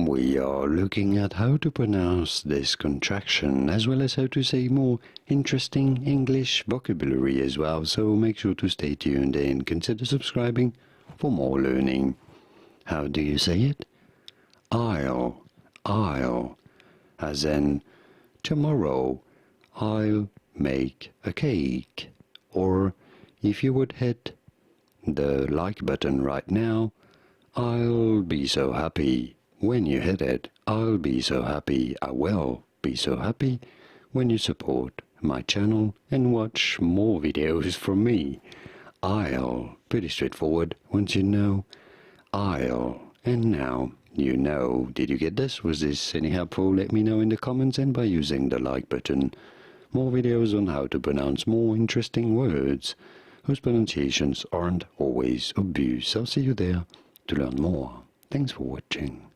We are looking at how to pronounce this contraction as well as how to say more interesting English vocabulary as well, so make sure to stay tuned and consider subscribing for more learning. How do you say it? I'll, as in tomorrow I'll make a cake. Or if you would hit the like button right now, I'll be so happy. When you hit it, I'll be so happy, I will be so happy when you support my channel and watch more videos from me. I'll, pretty straightforward once you know. I'll, and now you know. Did you get this? Was this any helpful? Let me know in the comments and by using the like button. More videos on how to pronounce more interesting words whose pronunciations aren't always obvious. I'll see you there to learn more. Thanks for watching.